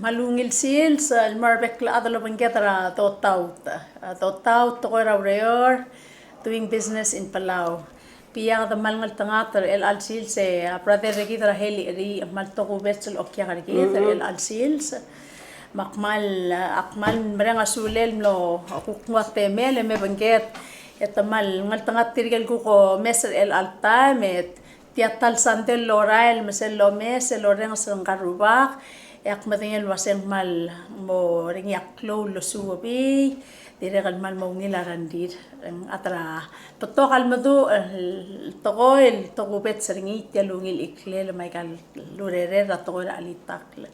malungil sil sa marbek la adalo bangketara totaut to koira reor doing business in Palau. Pia the malngal tangatar el al sil se brother regitra heli ri mal to ko vessel okya regitra el al sil makmal akmal mrenga sulel no kukngwate mele me bangket etamal ngal tangat tirgel ko mesel el alta met tiatal sandel lorael mesel lo mesel loreng sang karubak yak matingel waseng mal mo ringyak klo lo suwabi dire kal mal mo ngilarandir atra totokal madu tokoil tokubet seringi tialungil ikle may kal lurere ratokol alitakle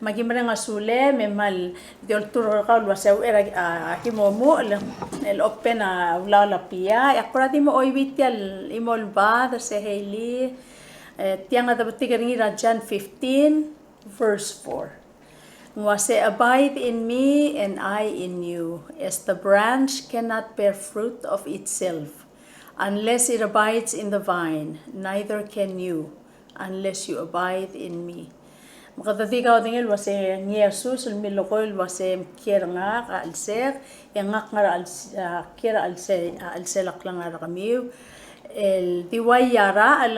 magimre nga sule memal diol tur ka wasaw era kimomo el open ula la pia yak prati mo oibitial imol ba se heli tianga da batigaringi John 15 verse 4. Say, abide in me and I in you, as the branch cannot bear fruit of itself unless it abides in the vine, neither can you unless you abide in me. Makadatigaw dingil wase ni Jesus milokoil wase kier nga ka alser yang nga kier alselak lang ara kamiu el diwayara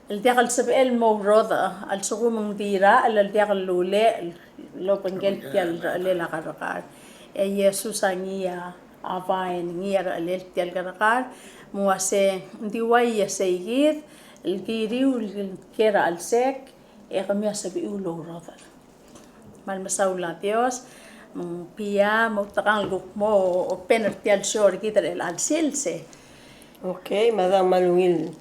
el diakal sabel mo roda al sugumang dira al diakal lule lo panggel tial lela karakar Jesus angia avain ngia alel tial karakar muase diwaya seigir el kiriu kera al sek kami sabi ulo roda mal masaula Dios pia mo takang luk mo open tial shore kita el al silse. Okay, Madam Malungil.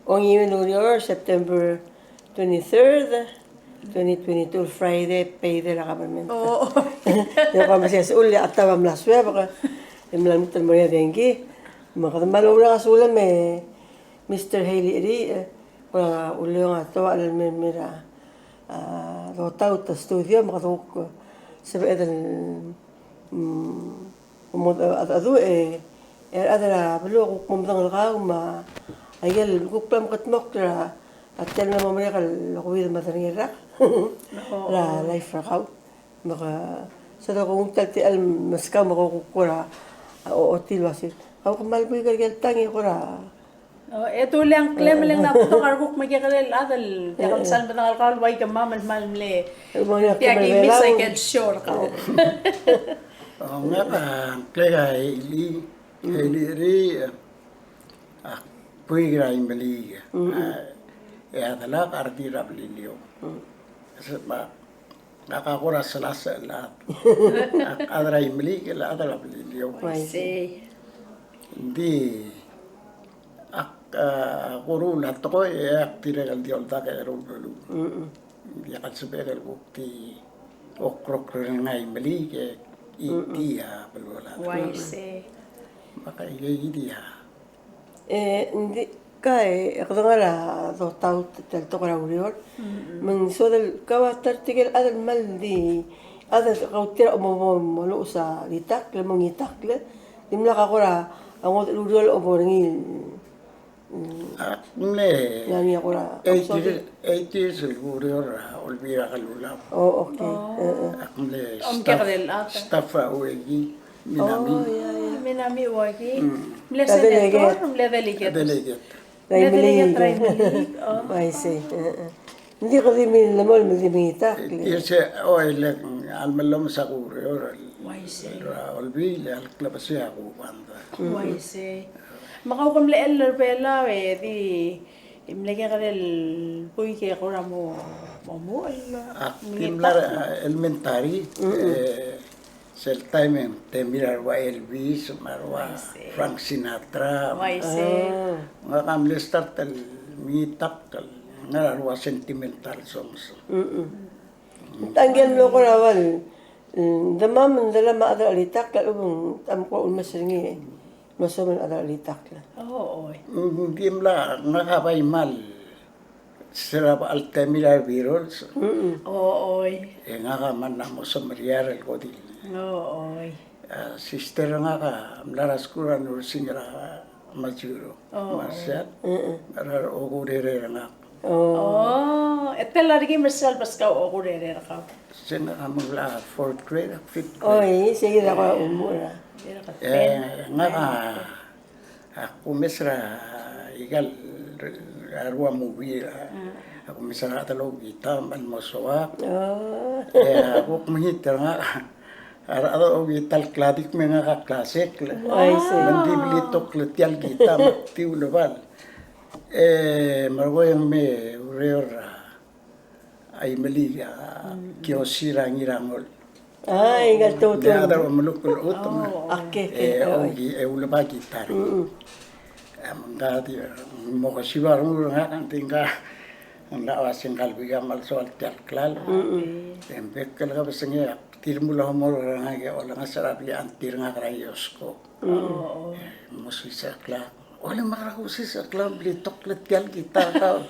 On Union September 23rd, 2022, Friday, pay de la government. Oo. Yung kami siya uli at tawam la suya, baka yung malamitan mo niya dengi. Makatambalong na kasula may Mr. Haley Eri, wala uli yung atawa alam mira rotaw ta studio, makatuk sabi edan at adu adala balo kung pumunta ka ma ayel kuklam katmok ra at tel na mamaya kal kuwi matangira la life ra kaw maka sa da kung tati al maska makukura o otil wasit aw kamal boy galgal tangi ko ra ito lang klem lang na to karguk magikalel adal yakam san banal kal way kamamal malmle tiagi misay ken sure ka nga pa kaya ili ri puigra imbali adala kartira blilio sebab nakakura selasa la adra imbali la adala blilio di kuruna to tira kal diol ta ka ro belu ya kan sebel bukti okrok ngai imbali ke itia belula why say maka idia hindi kay ako nga la do tao tel to kara urior man so del kawatar tigel adal maldi adal kautira mo lo sa litak le mong itak le dimla ka kora ang urior o borngil le yani ako ra 80 urior olvira kalula oh okay le karel staff awegi minami minami wagi mle senator mle delegate I see. Hindi ko din lamol mo din itak. Yese oil almalom sa urior why say olvi le alklapasya ko banda why say makaukom le el bela di imlege karel puy ke kora mo timlar elementary sel time temirar wa Elvis marwa Frank Sinatra nga kamle start al mitak nga arwa sentimental songs Tanggel mo ko rawal damam dala ma ada alitak ka am ko masringi masaman ada alitak la dimla nga kabay mal serap al temirar virus nga ka man na mo sa mariar el godil sister nga ka mlaras kura nur singra majuro masyat marar ogurere nga Oh, etel lagi mesal pas kau okurere kau. Sen amula 4th grade, 5th grade. Oy, sige na ko umura. Nga ka, ako mesra, igal, arwa movie, ako mesra talog kita, man mo soak. Oh. Ako kumahita nga, ara gital kladik me nga ka-klasik. Ay, sige. Mandibilitok letial kita, magtiw labal. Margo yung me, ureor, ay maliga, kiyosira ngirangol. Ay, gato to. Dia ada melukul utama. Ake, Ogi ulaba gitar. Mangga dia mo kasi baru nga tingga ang lawas ng kalbiga mal soal klal. Tempe kala ka basnya tirmula mo nga wala nga sarap li antir nga krayos ko. Musi sa kla. Wala makarakusi sa kla blitok letgal gitar ka.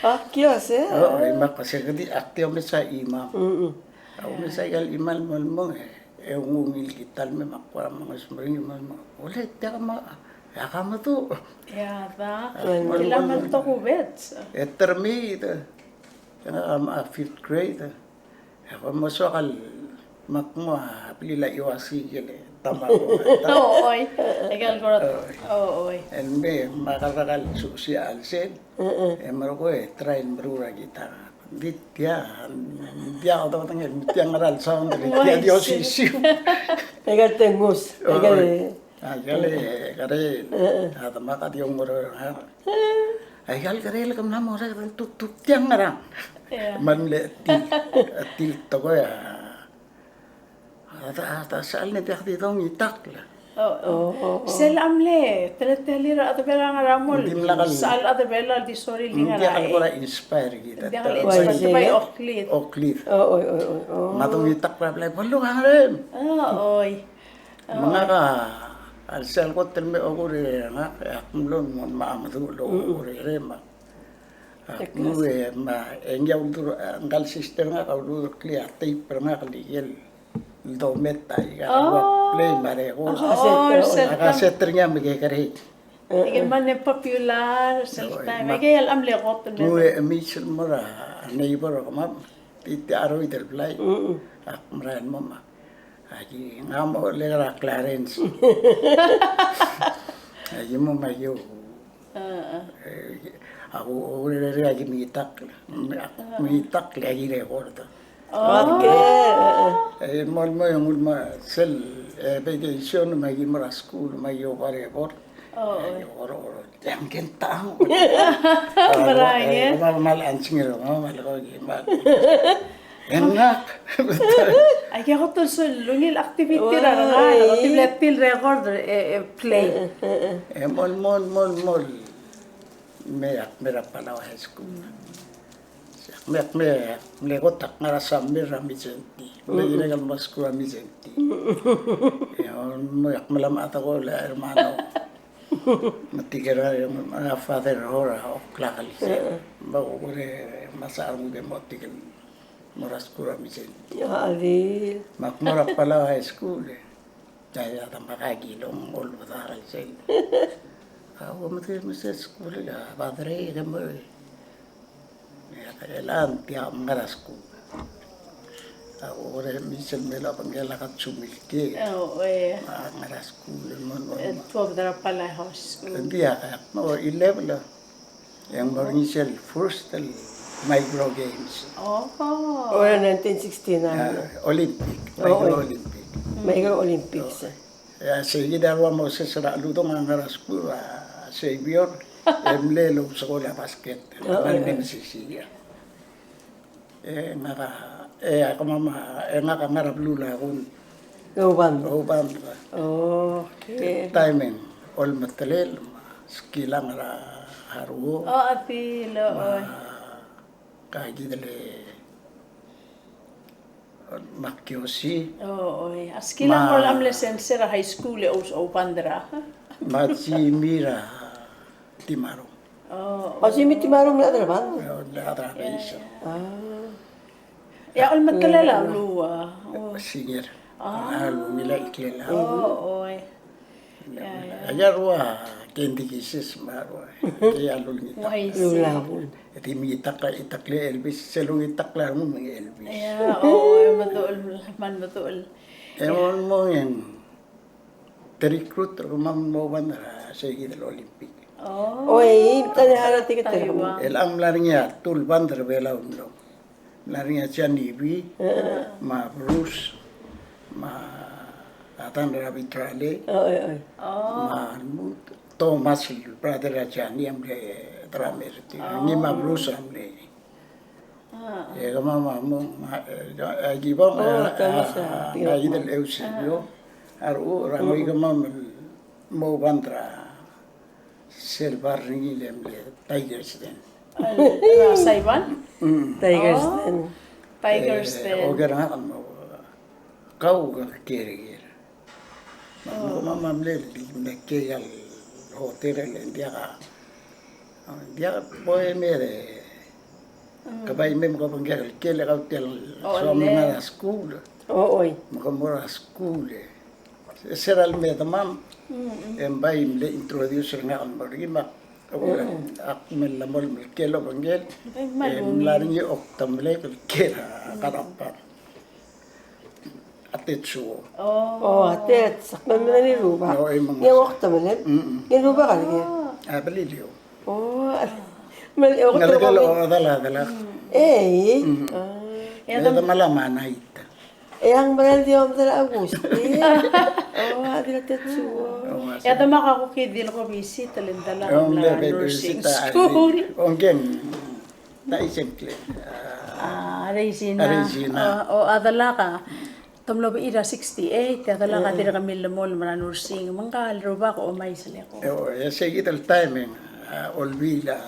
Akios, eh. Oh, ay makasi kadi aktiyo me sa imam. Ako misayal imal mo ungungil kital me makwara mga sumring mo. Ulit ya ka to. Ya da. Kailangan to kubets. Termi ito. Ang 5th grade. Ako masukal makmo pilila iwasi gele. Tama ko. Oo, oy. Egal ko. Oo, oy. And me makakakal social sen. Maro ko train brura gitar. Dia ako tanggal dia ngaral sound dia Dios isi. Egal tengus. Egal. Kare ada maka dia umur ay kare kam na mo sa tuk tiang ngarang man le ti to ko ya ata sal ne dia di dong itak la Sel amle, teletelira at bela nga ramol. Sal at bela di sorry li nga dia rai. ko ra inspire kita Dia nga inspire by Oaklit. Oaklit Oy. matong itak pra play palo nga rin Oy. mga ka alsel ko terme ogure nga akumlon mo maamdulo ogure ma akmuwe ma engya uldur angal sister nga kaudu clear tape nga kaligel do meta iga play mare ko akasetter nga mige kare Igen man ne popular selta. Mege al amle got ne. muwe michel mora neighbor ko ma titi aro itel play akmran mama Aji ngamo lera Clarence. Aji mo mayo. Ako ore aji mitak lagi record. Okay. Mal mo yung ulma sel vacation magi mara school mayo pare record. Oro jam kentang. Marangin. Mal ansingero mal ko mal. Enak. Ay ako to so lungil activity ra nga. Activity record play. Mol. Mera pala high school. Me gotak ngara samir ramizenti. Me ginagal maskura ramizenti. Mo malam atako la hermano. Matigera yung mga father hora o klakali. Bago ko masarang de motigal. Moras kura misen. Ya adil. Makmura pala high school Kaya makagilong all batakal siya. Ako matay sa school padre kamo kaya lang tiya mangaras ko. Ako rin minsan nila pangyalakat sumilki. Mangaras ko mo. Tuwag dara pala house school. Hindi kaya 11 Yang Marinchel first micro games. Ora 1969. Olympic. Micro Olympic. Micro Olympics. Sige darwa mo sa lutong ang haras ko. Savior. Emlelo sa kola basket. Manim sisiya. Ako mama. Nga ngarap lula akong. Gawban. Okay. Timing. All matalil. Skilang haruo. Apilo. Kagi dali makyosi. Askilang ko am lisense ra high school o pandra. Machi mira timaro. Si mi timarong na trabaho. Nada isa. Ya all matkalala luwa. Singer. Halo nila iklela. Oy. Agarwa kendi kisis maro. Kaya lulung itak. Why Lulahon. Iti mi itak le Elvis. Selung itak lang mo mga Elvis. Yeah, oo, betul. Man betul. Ewan mo yan. Recruit ako mamuwan na sa higit Olympic. Oh, Oy, tani hara tiket Taiwan. El am larinya tul bandar bela umlo. Larinya siya Navy, ma Bruce, ma atan rabitrale, Oy. ma Thomas brother siya ni amle tramerti. Ni ma Bruce amle. Mama mo gibang ay del Eusebio. Aru rangoy mo bandra silver ringi lemle Tigers den. Saiwan? Tigers din. Tigers din. Ogar nga kan mo kau ga kiri. Mamamle li mekke al hotel dia ka. Dia boy mere. Kabay me mo panggal kele ka hotel so mga school. Oy. Makamura school. Seral me tamam. Bay le introduce nga kan bagi mak. Ak men lamol kelo panggal. Laring yo oktamle kela karapan. Atetsuo. Atet. Sakman mo na ni Ruba. Yung okta mo lang? Yung Ruba ka lagi? Baliliw. Okta mo Dala. Ito malaman na ita. ang maral di ako tala Agusti. Adi na Tetsuo. Yato makakukidin ko visit talindala Yung na lebe nursing bisita school. Onggen. Naisimple. Regina. Regina. Adala ka. Tumlo ba ira 68, adala ka tira kami lamol na nursing. Mangkal, ruba ko umay sila ko. Sige ital timing. Olvila.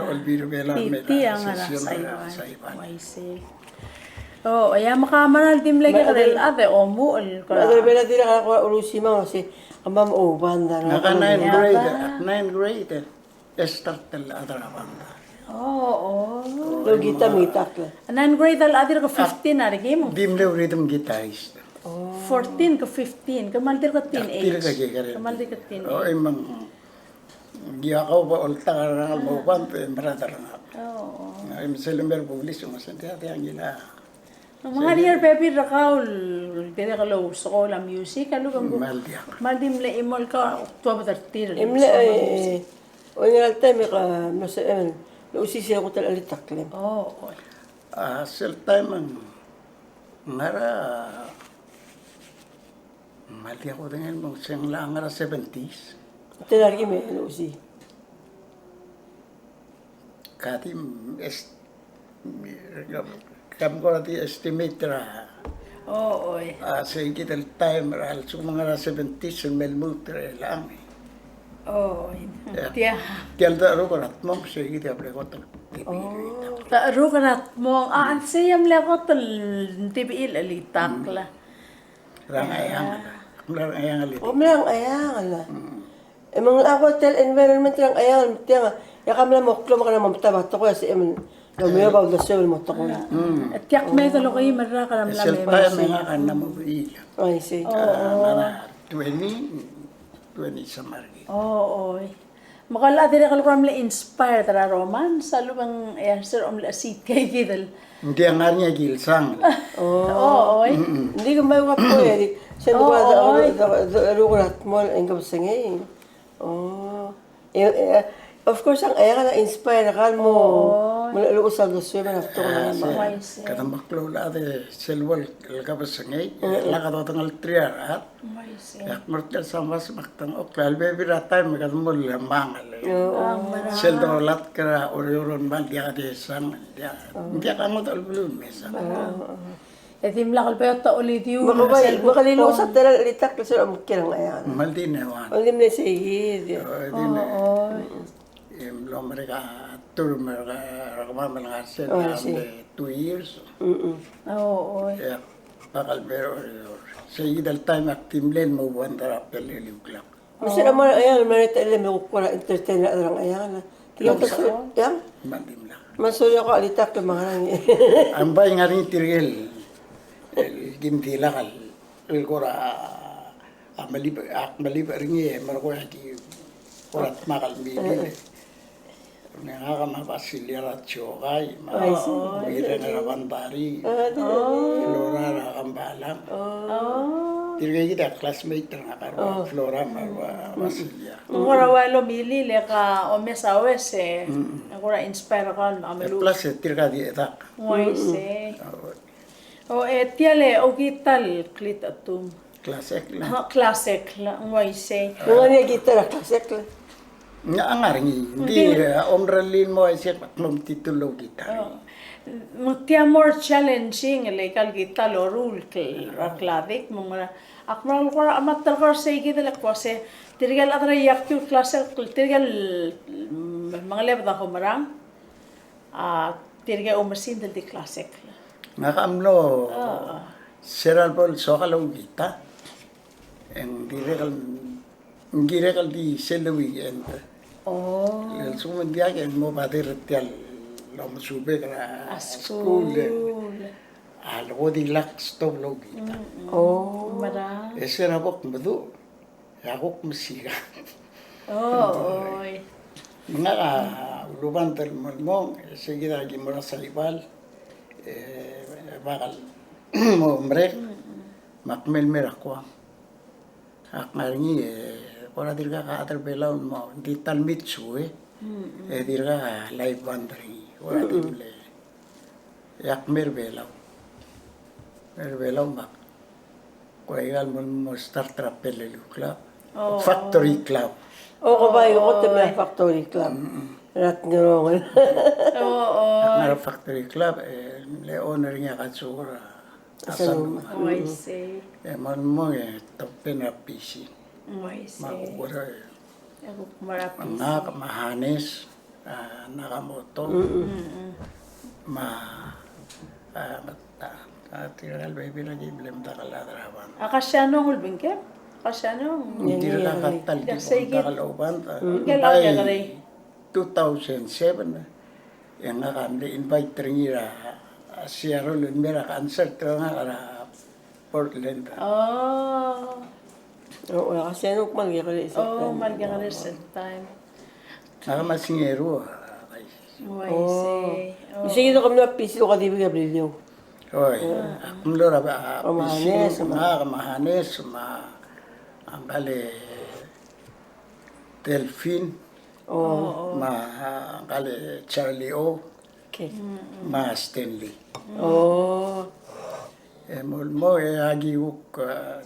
Olvila bela. Titi ang ara sa iwan. I see. Aya makamanal dim lagi ka rin ate, muul ko. Madali bela di na ka ulusi mo kasi kamam banda na. Naka 9th grade. At 9th grade. Start tala adara banda. Lugita mitak la. 9th grade al adir ko 15 na rin mo. Dimle rhythm guitarist. 14 ka 15, kamaldir ka Tira ka teenage. kaya rin. Kamaldir ka teenage. Emang giyakaw ba ulta ka rangal mo banto marada rangal. Ay misalumber pulis yung masante ang gila. Mga dear baby rakaul, dire ka low school music, alugang ko. Maldiak. Maldim le imol ka October 13. Imle o yung time ka mas lusi siya ko tala litaklim. Sel time ang ngara maldiak ko dengan mo siyang lang ngara 70s. Tinargi me lusi. Katim kam ko nati estimate ra. Sa ikital time ral so mga 70s yung melmutre lang. Tiyan da ro ko ratmong sa ikita ple ko tal. Taru kanat mo, siyam le ko tal tibil alitak la. Rangayang alit. Lang ayang ala. Mga hotel environment lang ayang tiyan yakam lang mo klo ka na mamtabat ko kasi Lumaya ba udah sewel mo to ko. Tiyak may talo kayo marra ka lang Sel pa may nga kan na mo ila. Ay see. Mana 20 sa margi. Makala dire ka lang inspire tara roman sa lubang sir la seat kay gidal. Hindi ang nga niya gilsang. Hindi ko may wapo eh. Siya ba rukulat mo ang kapasangay. Of course, ang ayaw ka na-inspire ka mo. Mula luusal na swim na ito na naman. Katambak lola de selwal kalkabas ngay. Lakatotang altriar at. Yakmurtel sa mas maktang oklal. Baby ratay magkatambol lambangal. Seldolat ka uriuron man diya ka desang. Diya ka mo talbulun mesa. Etim lakal pa yung ulit yung Makalilusap talaga litak kasi ang kirang ayaw. Maldin ewan. Maldin na siya hihid. Lo mereka tur mereka rekaman mengasih dalam 2 years. Ya, bakal bero. Saya dal time active len mau buat terapel liuklak. Masa naman ayan, manita ilan may kukura entertain na lang ayan. Tiyo ka sa yan? Mandim lah. Masuyo ko alitak ng mga nang Ang bay nga rin tiril. Gimtila kal. Kura akmaliba rin marako yaki Urat makal mili. Nga mapasilya at syokay. Ay, si. Mira na rabantari. Flora na kambalang. Tirgay kita classmate na karwa. Flora marwa Basilya. Ngora walo mili le ka o mesawes eh. Ngora inspire ka na amelu. Plus tirga di etak. Waise. O tiale o gital klit atum. Klasek lang. Classic la waise. Mga niya gitar, klasik lang. Nga angaringi. Hindi omralin mo ay siya patmong titulo kita. Mutia more challenging le kal gital o rule kladik mga akmal ko amat tarkar sa igid la kwase tirgal adra yaktu klase tirgal mga lebda ko marang tirgal umasin del di classic. Nga kamlo. Seral pol sokalaw kita. Ang girekal di selo weekend. El sumundiya ken mo patir tial lo sube kara school. Algo di lak stop lo kita. Mara. Ese na bok madu. Yakok musiga. Oy. Nga ka uluban tel mo ese gira gi mora salibal. Bakal mo mrek. Makmel merakwa. Akmaringi ora dirga ka atar belaw mo di talmitsu dirga ka live wandering ora timle yak belaw mak ko igal mo start rappel club factory club O kabayo ko tabi factory club. Rat nyorong. na factory club le owner niya katsura asan Waise. man mo topen na PC Waise. makukura Ako marapis. mga kamahanes, nakamoto, tiral baby lagi belum takaladrawan. Akasyano ngulbingke? Akasyano. Hindi na katal di Kasi ko takalauban. Galaw ka kare. 2007, yang akan di-invite ringira siya rolin mera concert nga kara Portland. Oo, kasi ano kumalgi ko rin isa. Malga ka rin sa time. Nakamasingero. Waise. Sige na kami na piso ka di Gabrielio. Oy, akong lora ba? Kamahanes, kamahanes, ang kali Delphine, ang kali Charlie O, Okay. Stanley. Oh. Agi uk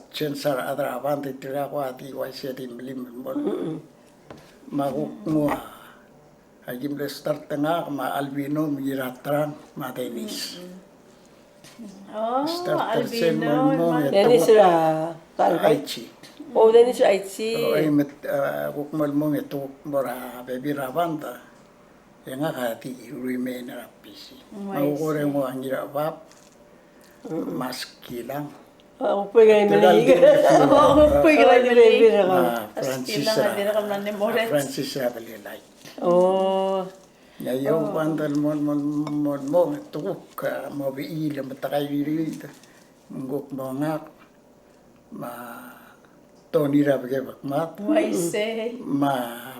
censar adravan titira ko ati wa sedi mlim mol. Maguk mo agi mle start nga ma albino miratran ma tenis. Albino. Dennis ra talbay. Aichi. Oh, Dennis ra Aichi. Ay met kuk mol mo ito mora baby ravanta. Yang akati remain rapisi. Magukure mo ang girapap. Maski lang. Ako po yung maliga. Puy ka rin baby nila. na ka. Francis Francis Rabalilay. Oh. Ngayon, pandal mo, tukok ka, mabiila, matakay rin, munggok mo nga, Tony Rabagay Bakmat, Waise.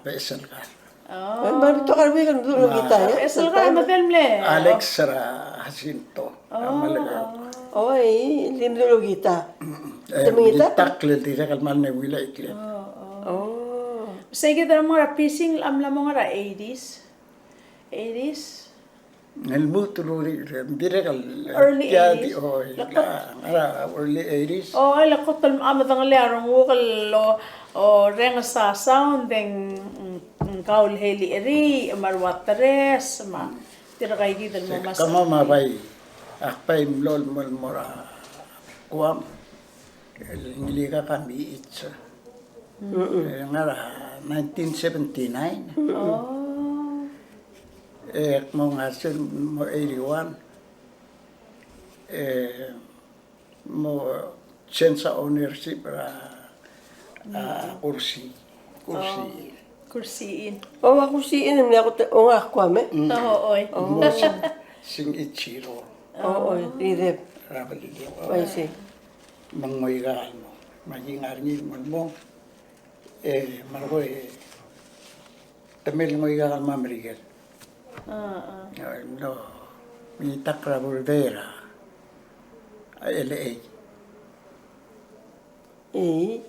Besal ka. Marito ka rin kan dulo kita. Esal ka rin matelmle. Alex Jacinto, ang malaga. Oy, lim dulo kita. Takle, di ka kalman na wila iklit. Oh. Sige daw mga pising amla mga ra 80s. 80s. Ngelmu tuluri, di ka Early 80s. Early 80s. Ay lakot tal amat ang lerong wukal o renga sa sounding kaul heli eri marwatares ma tira kay gidal mo mas. Kama mabay, akpay mlol mora kuam. Ngili ka kami itsa. Ngara 1979. Mo ngasin mo 81. Mo change sa ownership kursi. Kursiin. Oh, ako si inim na ako o nga ako ame. Oo, oy. Sing Ichiro. Oo, rirep. Rabalili. Ay si. Mangoy mo. Maging arnil mo. Margo tamil mo iga kalma Miguel. No, mi takra burdera. LA. El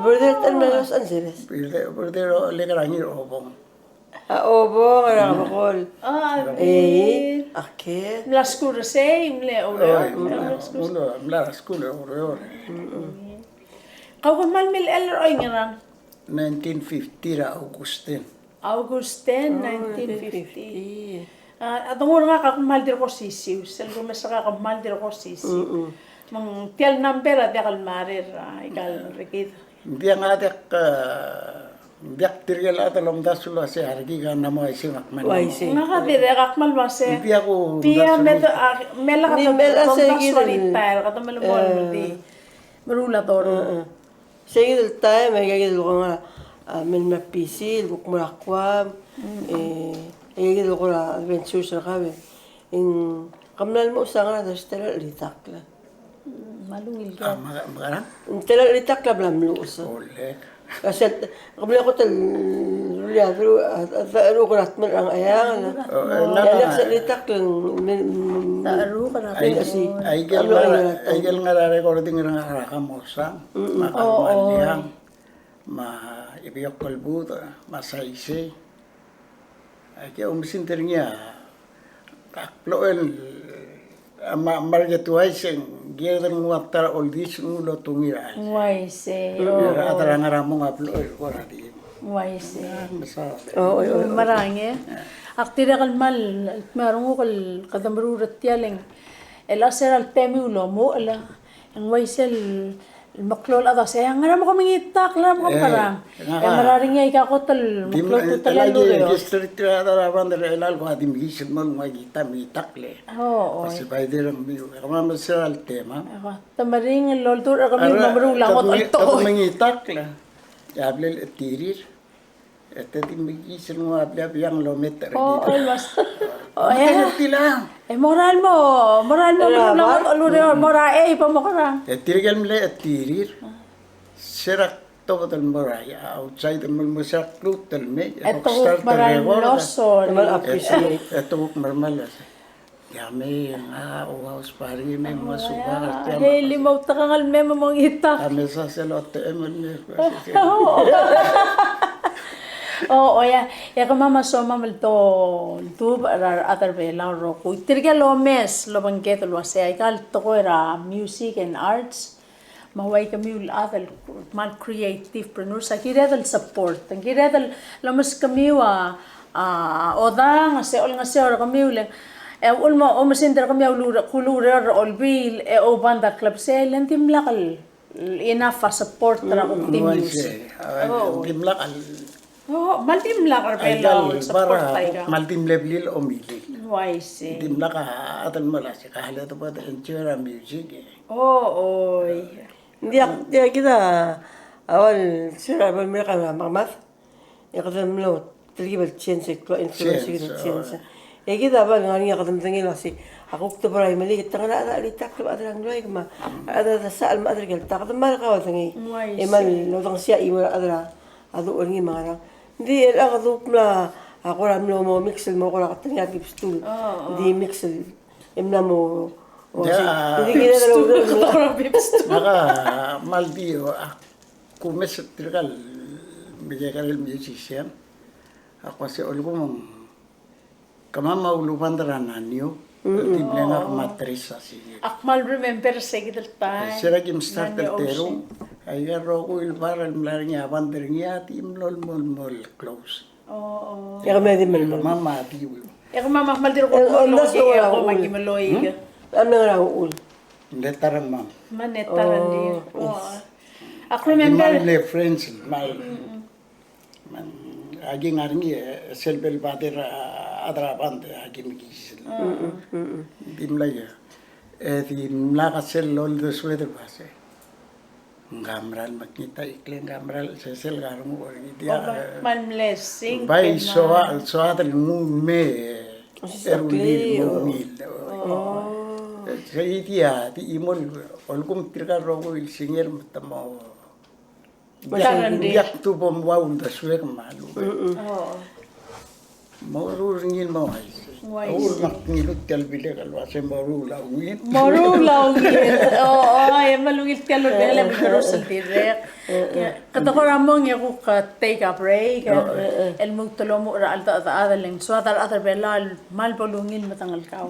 border tan na Los Angeles. Burdero lekarangir obong. Obo, nga makol. Akit. Las kurse, imle ore. Ulo, mla school ore. Kau mal mil eller oy ngarang. 1950 ra Augustin. August 10, 1950. Atong nga kakumal dir ko sisiw. Sel ko masaka kakumal dir ko sisiw. Mang tial number at yakal marir. Ikal rikid. Hindi ang adik diak tirgal atalom dasulo si hargi ka na mo isi makman. Waisi. Nakadire kakmal mase. Hindi ako Pia meto mela ka mela to sige solitaire ka to melmol di. Marula toro. Sige del tayo, may gagawin ko nga men mapisil, bukmurakwam, gagawin ko na adventures na kami. Kamnal mo sa nga, tapos tala litak la. Malungil ka. Makarang? Tala litak la blam luos. Olek. Kasi kamnal ko tal liyadro, at ano ko natman ang ayang na. Kaya sa litak lang, Taro ka na. Aigel nga recording nga rakamosa, makalmaliyang, ibiyok kalbuta, masaisi. Kaya umisinter niya, kakloel, margetuay siyang giyadang watar oldis ngulo tungira. Waise. Atara nga ramong aploel ko na di. Waise. Masabi. Marangi. Aktira kalmal, marungo kal kadamrurat yaling. El aser al temiulo mo ala. Ang waisel maklol ada saya ngara mo kami itak la mo parang. Mararing ay ka ko tal maklol to tal lo. District atara bandar elal ko adim gisit man magita mitakle. Oo. Kasi pwede rin biyo. Kamama sa al tema. Tamaring lol tur kami mamrulang mo to. Ako mangitakle. Yablel tirir. Ito di magigising mo abla yang lometer. Oh, almas. Oh, Kaya lang. Moral mo lang alure morae pa mo karang. Tirigal mle tirir. Serak to betul moray outside mo serak klutel me. Eto maral losol. Mal appreciate. Ito buk marmal. Yame nga uhaus pari me masuka. Hey, limaw takangal me mong itak. Kami sa selote emon me. Oo, ya kama masoma malto tub atar bela ro ko tirga lo mes lo bangket lo se ay kal to ko era music and arts maway kami ul atal mal creative preneur sa kiredal support ang kiredal lamas kami wa oda nga se ol nga se ora kami ul ulmo o masinter kami kulura ol bil o banda club se lentim lakal enough support ra ko team music Dimlakal. Oh, maltim la karbela support tayo. Maltim leblil o milil. Wise. Dimlaka atan mala si kahala to pa enchura music. Oh, oy. Hindi kita awal sira ba mereka mamat. Ya kadam lo terlibat chance ko influence kita chance. Ya kita ba ngani ya kadam tangil si ako to para mali kita kana ada litak to ada ang loy ma ada sa al madri gal ta kadam mal ka tangi. Eman lo tang sia imo ada ado orngi mara. Hindi ang aduk na ako ram lo mo mixel mo ko la katanya gipstul. Di mixel emna mo hindi kita dalaw Maka maldio ako mes tirgal bigay ka rin musician. Ako si olgo mong kamama ulupan daranan niyo. Tibla nga matris sa sige. Akmal remember sa gidal time. Sira kim start el terong. Ay ro ko ilbaral mlarnya bandernya tim lol mol close. Oo. ya kami di man Mama diu. Eko mama maldir ko logi ako magimaloy. ano nga ul Letarang mam. Manetaran di. Oo. Ako Remember remember le friends mal. Man agi ngarni selbel bader adra bande agi migis. Dimlaya. Di mlakasel lol de sueder base. Gamral makita iklen gamral sesel garmu dia malmlessing. bai soa del mume erulil Jadi dia di imol olgum tirga rogo il singer matamo. Biak tu bom wow da suek malu. Morulingin mo ay. Urnak ngilut kalbile kalwa se morulawin. Morulaw gid. Oo, ay malungit ka lo dela pero sa direk. Kada ko ramong ya ko ka take a break. El mugtulo mo ra alta adaling so adal adal belal mal bolungin matangal kaw.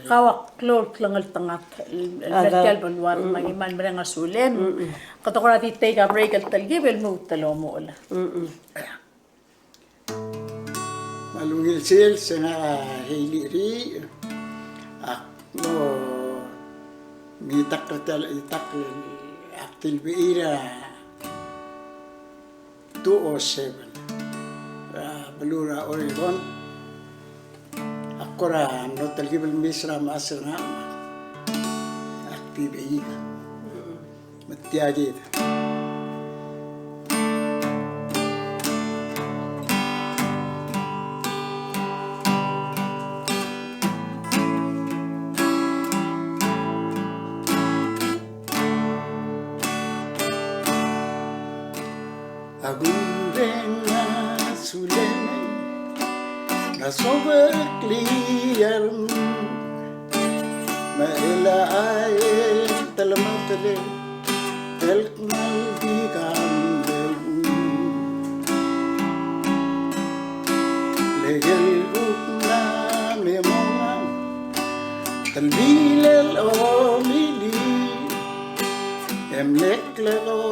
Kawak klol klangal tangat. Legal bolwar magiman mereng asulen. Kada ko ra di take a break al talgi bel mugtulo mo la. Malungil sil nga hiliri akno mitak aktil biira 207 Balura Oregon akora no talgibal misra masra aktiv biira matiyagid Agurena sulene na sober clear maela ay talamatale elk maldi kambe legel gukna memona talbilel omili emlek lego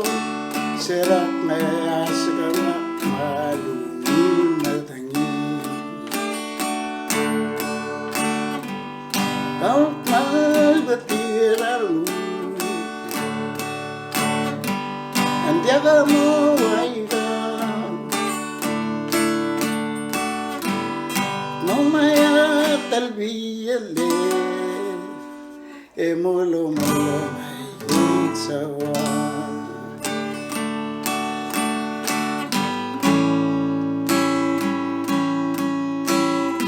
serak maya segala malungin matangi kau mal betiraru andiaga mo waiga no maya talbiyale emolo molo mai sawa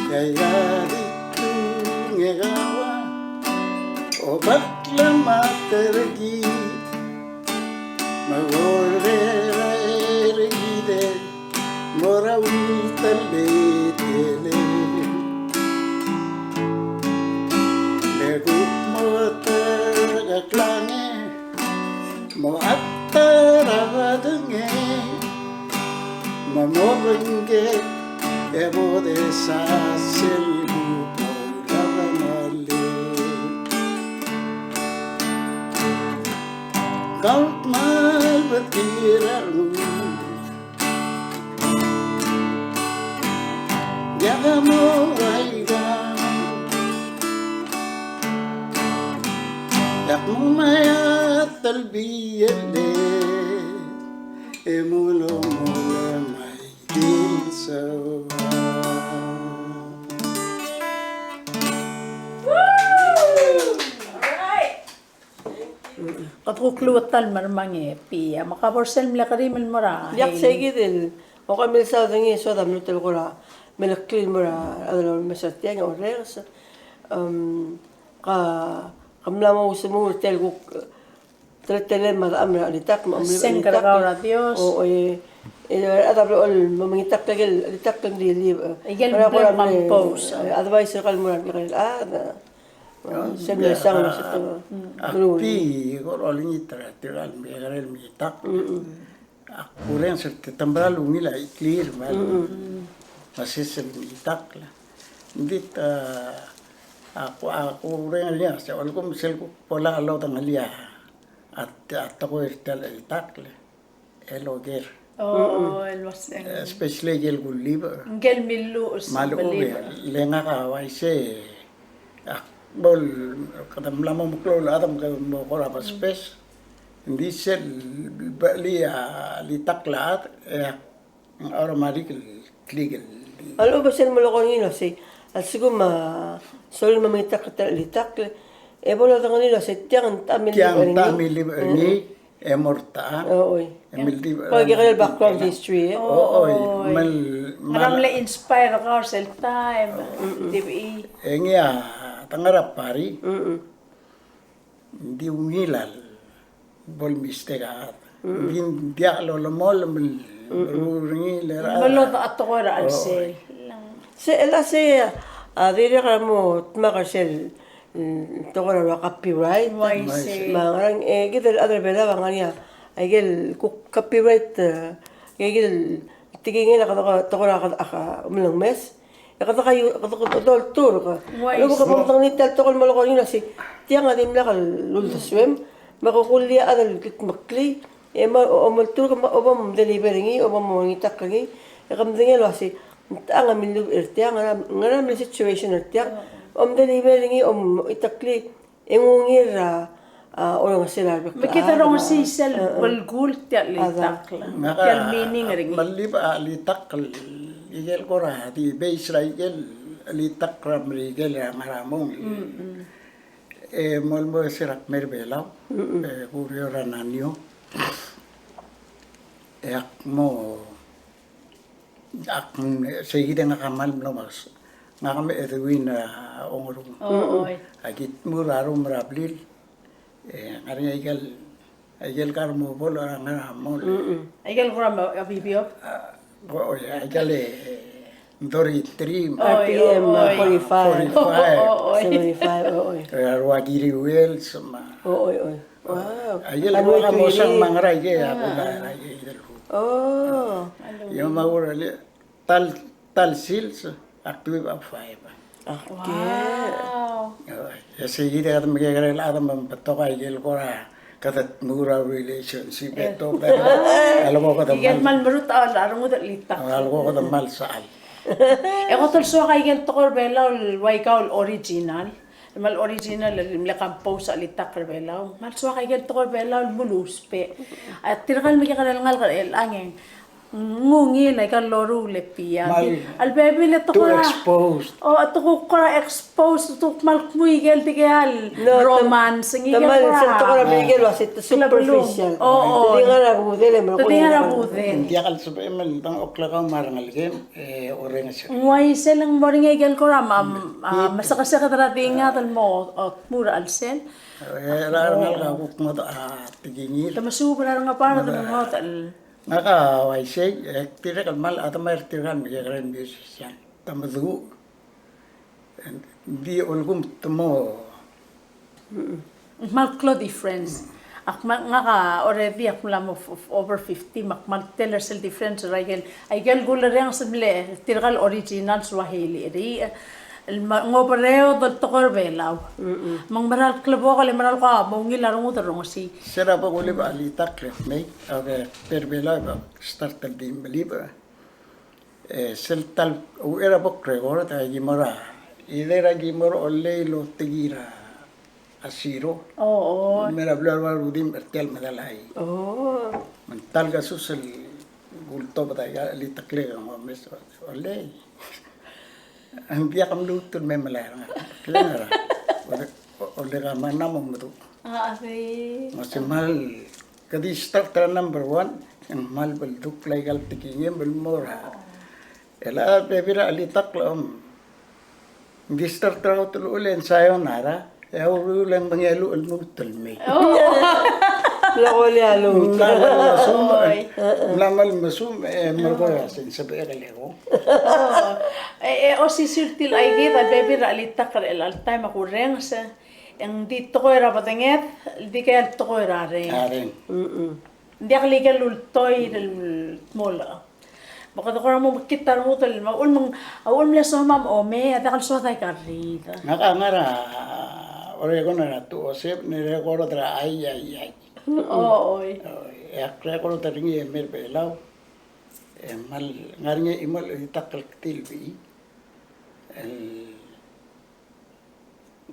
kaya dito ngegawa obat lamatergi magorera ergide morawil talbetele legut motergaklange mo attaravadenge mamorenge Ebo de sa selbu polagamale Kaut mal betiraru Yaga mo waiga Yak mo maya talbiyale Emulo mola may dinsaw Katukluwat tal marmangi pia makaborsel mlakari mara. Yak segidil o kami sa dangi so dam lutel kora melakil mara adalo mesatya o regs ka kamla mo sumu tel ko tretele ma amra litak ma Sengkaragaw Dios. o adalo ol mamangitak tagel litak tang di Igel blem post. advice kal mura kal Semla sang na sa to. Akpi korolin itra tiral megarel mitak. Akuren sa tambral umila clear mal. Masisem itak la. Hindi ako ren alia sa alkom sel ko pola alo tang alia. At ako irtal itak la. Eloger. Oh, el was Especially gel guliba. Gel milu Malu lenga ka waise. Bol kadam lama muklo adam ka mo kora pa space hindi sel bali litaklat ang automatic legal Alo ba sen mo lo konino si asigo ma sol mamitak litak e bola tang nilo si tiang tamil ni emorta oy emildi pag kaya background history mal Maram le inspire ka sel time. Dibi. engya tangarap pari hindi umilal bol mistega hindi dia lo mol ringi lera Malo ta ato ko ra al sel. Diri ka mo, makasel, ito ko na copyright. Waise. Mangarang, kita other bela, niya, ay copyright, tigingin ako umilang mes. Kayo, tour ka. Why Alam mo ka pang nital, tokol maloko yun si, tiya nga din lang lulta swim, makukulya adal makli, omaltur ka obam delivering obam ngitak kagi, kamdingin lo si, ang amin lu irtiya nga situation irtiya, delivering itakli, engungira, orang sila. Makita rin si Sel Walgul tiyak litak lang. Tiyak meaning rin. Maliba litak igel ko ra di base ra igel litak ram igel ra maramong. Molmo sirak merbelaw. Kurio ra nanyo. Ak sige nga kamal no mas. Nga kami Edwin ongorong. Agit murarum rablil. Ngari igel karmo bol ra maramong. Igel ko rin abibyo? Igel Dori 3 RPM 45. 45. Ruagiri Wales ma. Oy. Wow. Igel ko kamo sang mangray ge ako na igel ko. Oh. Yung mawura tal sils active of 5. Wow. Sige ka magiging alam mo bato ka igel ko ra katat mura relationship ito. Alam ko ka Igel man marut arang mo litak. alam ko ka mal saan. Eko tol so kay igel tokor belaw waikaw original. Mal original lakam post alitak belaw. Mal so kay igel tokor belaw muluspe. At tirkal mi ka ngal ka angeng. Ngungi na kan loru le pia. Al bebe le to Too exposed. Oh ato ko kora exposed to mal muigel tigal romance ngi Tamal kora. sa to ko bigel was it superficial. Hindi nga na budel mo ko. Tadi nga rabuden. Hindi akal sabi man tang okla ka marangal game oring siya. Why selang morning igel ko ram masakasa ka darating nga tal mo mura alsen. Rarangal ka kuk mo tigingil. Tamasubra nga para tal mo tal. Ngaka waisay tira kalmal at may tira magiging musician. Tamadu. Di ulgum tumo. Mal Claude friends. Ak nga ka already ak mula mo over 50 mal teller sel difference right ay gel gular yang semble tirgal original Swahili ri ngobreo dal tokor belaw mang maral klabo ka le maral ka mo ngilarong utarong si Sira pa ko liba alitak may perbela start di maliba. Seltal uera po kregor ta gimora. Idera gimora olle lo tigira asiro. oo Mera blar war udim ertel madalai. Oh. Mental ka susel gulto pa tayo alitak le ang mes olle. Ang dia kam lutun may malaya nga. Kailangan ra. Olle ka manamong mo to. ate Masimal kadi start tra number 1 ang mal bal duklay kal tikingem bal mora. Ela bebira alitak lam. Di start tra utul ulen sayo nara. Ulen mangyalo al mutul me. Lako lialo. Lamal masum margoya sin sabi kalero. o si sirtil ay kita bebira alitak el altay makureng sa ang dito ko era patenget di kaya to ko era re Aring. hindi ako legal ultoy del mola baka to ko mo makita mo tal maul mang la so mam o me ada kal so tay karita Nakangara ore ko na to sep ni record tra ay. oo Yak record tra ngi mer belaw. Mal ngarnya imol itakal tilbi.